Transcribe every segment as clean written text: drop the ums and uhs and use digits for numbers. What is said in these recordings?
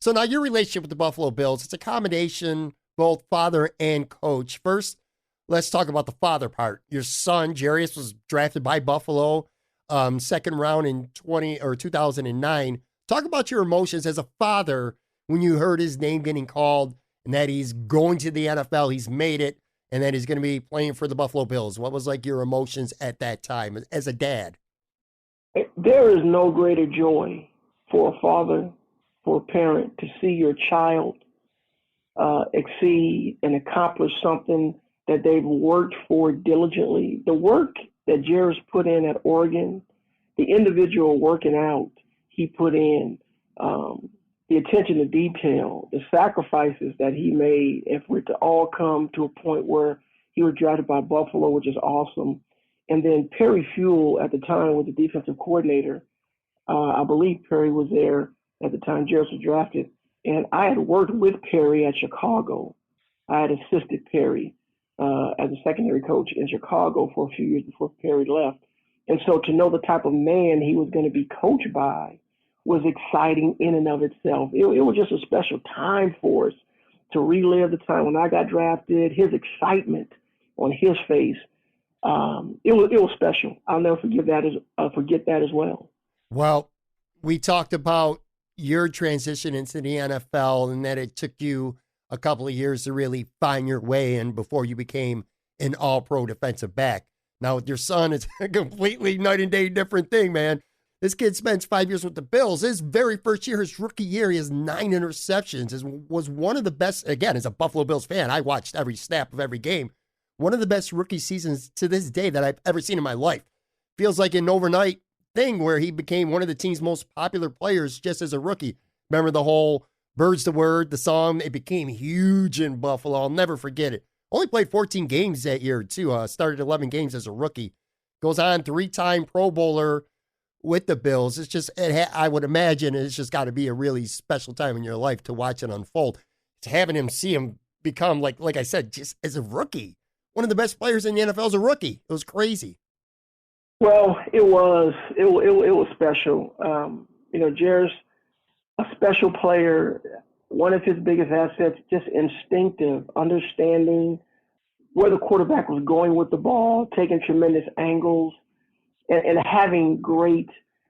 So now your relationship with the Buffalo Bills, it's a combination, both father and coach. First, let's talk about the father part. Your son, Jairus, was drafted by Buffalo, second round in 2009. Talk about your emotions as a father when you heard his name getting called and that he's going to the NFL, he's made it, and that he's going to be playing for the Buffalo Bills. What was like your emotions at that time as a dad? There is no greater joy for a father, for a parent, to see your child exceed and accomplish something that they've worked for diligently. The work that Jairus put in at Oregon, the individual working out he put in, the attention to detail, the sacrifices that he made, and for it to all come to a point where he was drafted by Buffalo, which is awesome. And then Perry Fuel at the time was the defensive coordinator. I believe Perry was there at the time Jairus was drafted. And I had worked with Perry at Chicago. I had assisted Perry as a secondary coach in Chicago for a few years before Perry left. And so to know the type of man he was going to be coached by was exciting in and of itself. It was just a special time for us to relive the time when I got drafted, his excitement on his face. It was special. I'll never forget that as well. Well, we talked about your transition into the NFL and that it took you a couple of years to really find your way in before you became an all-pro defensive back. Now with your son, it's a completely night and day different thing, man. This kid spends 5 years with the Bills. His very first year, his rookie year, he has 9 interceptions. Was one of the best, again, as a Buffalo Bills fan, I watched every snap of every game. One of the best rookie seasons to this day that I've ever seen in my life. Feels like an overnight thing where he became one of the team's most popular players just as a rookie. Remember the whole Bird's the Word, the song? It became huge in Buffalo. I'll never forget it. Only played 14 games that year, too. Started 11 games as a rookie. Goes on, 3-time Pro Bowler with the Bills. It's just, I would imagine it's just got to be a really special time in your life to watch it unfold. It's having him see him become, like I said, just as a rookie. One of the best players in the NFL as a rookie. It was crazy. Well, it was special. Jairus, a special player. One of his biggest assets, just instinctive, understanding where the quarterback was going with the ball, taking tremendous angles, and having great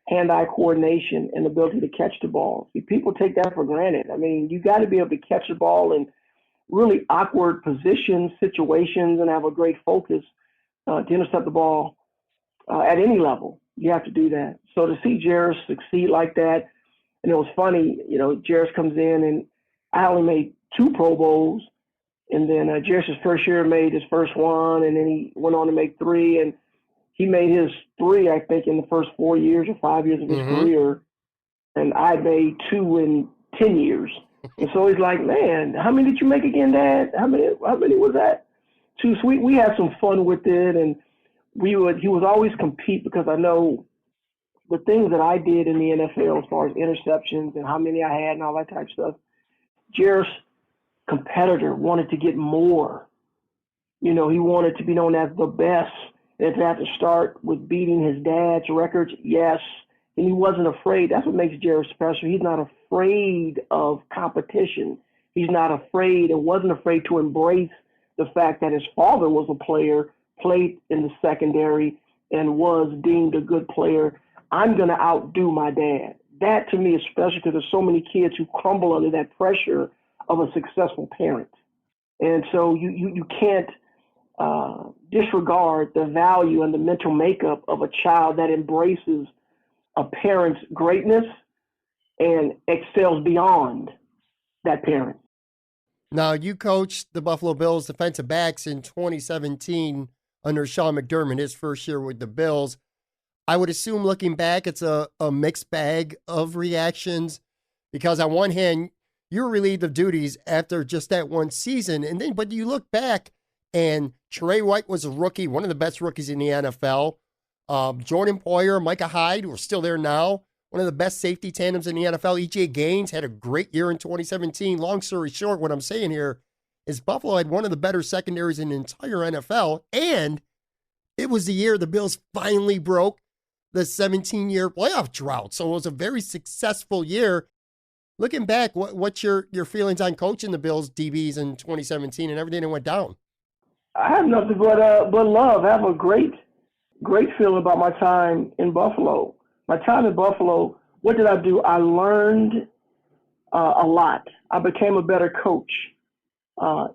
hand-eye coordination and ability to catch the ball. See, people take that for granted. I mean, you got to be able to catch the ball in really awkward positions, situations, and have a great focus to intercept the ball at any level. You have to do that. So to see Jairus succeed like that, and it was funny, Jairus comes in, and I only made 2 Pro Bowls, and then Jairus' first year made his first one, and then he went on to make 3, and he made his 3, I think, in the first 4 years or 5 years of his career, and I made 2 in 10 years. And so he's like, man, how many did you make again, Dad? How many was that? 2. So we had some fun with it, and he would always compete because I know the things that I did in the NFL as far as interceptions and how many I had and all that type of stuff. Jairus, competitor, wanted to get more. He wanted to be known as the best. If it had to start with beating his dad's records, yes. And he wasn't afraid. That's what makes Jairus special. He's not afraid of competition. He's not afraid and wasn't afraid to embrace the fact that his father was a player, played in the secondary, and was deemed a good player. I'm going to outdo my dad. That to me is special because there's so many kids who crumble under that pressure of a successful parent. And so you can't disregard the value and the mental makeup of a child that embraces a parent's greatness and excels beyond that parent. Now, you coached the Buffalo Bills defensive backs in 2017 under Sean McDermott, his first year with the Bills. I would assume looking back, it's a mixed bag of reactions because on one hand, you were relieved of duties after just that one season. But you look back and Trey White was a rookie, one of the best rookies in the NFL. Jordan Poyer, Micah Hyde, who are still there now, one of the best safety tandems in the NFL. E.J. Gaines had a great year in 2017. Long story short, what I'm saying here is Buffalo had one of the better secondaries in the entire NFL, and it was the year the Bills finally broke the 17-year playoff drought. So it was a very successful year. Looking back, what's your feelings on coaching the Bills DBs in 2017 and everything that went down? I have nothing but love. I have a great feeling about my time in Buffalo. My time in Buffalo, what did I do? I learned a lot. I became a better coach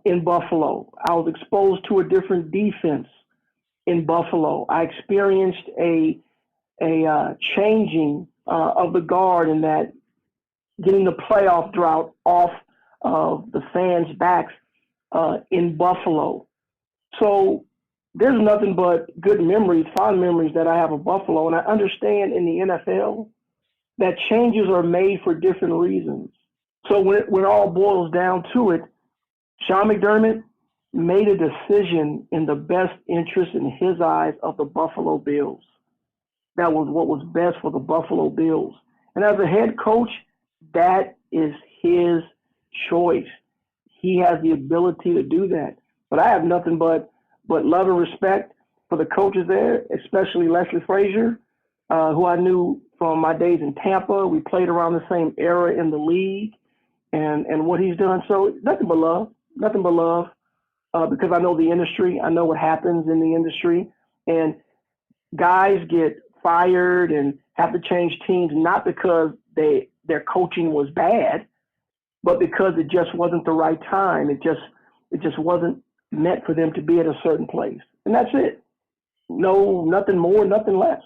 in Buffalo. I was exposed to a different defense in Buffalo. I experienced a changing of the guard, in that getting the playoff drought off of the fans' backs in Buffalo. So there's nothing but good memories, fond memories that I have of Buffalo. And I understand in the NFL that changes are made for different reasons. So when it all boils down to it, Sean McDermott made a decision in the best interest in his eyes of the Buffalo Bills. That was what was best for the Buffalo Bills. And as a head coach, that is his choice. He has the ability to do that. But I have nothing but love and respect for the coaches there, especially Leslie Frazier, who I knew from my days in Tampa. We played around the same era in the league, and what he's done. So nothing but love, because I know the industry. I know what happens in the industry. And guys get fired and have to change teams, not because their coaching was bad, but because it just wasn't the right time. It just wasn't meant for them to be at a certain place. And that's it. No, nothing more, nothing less.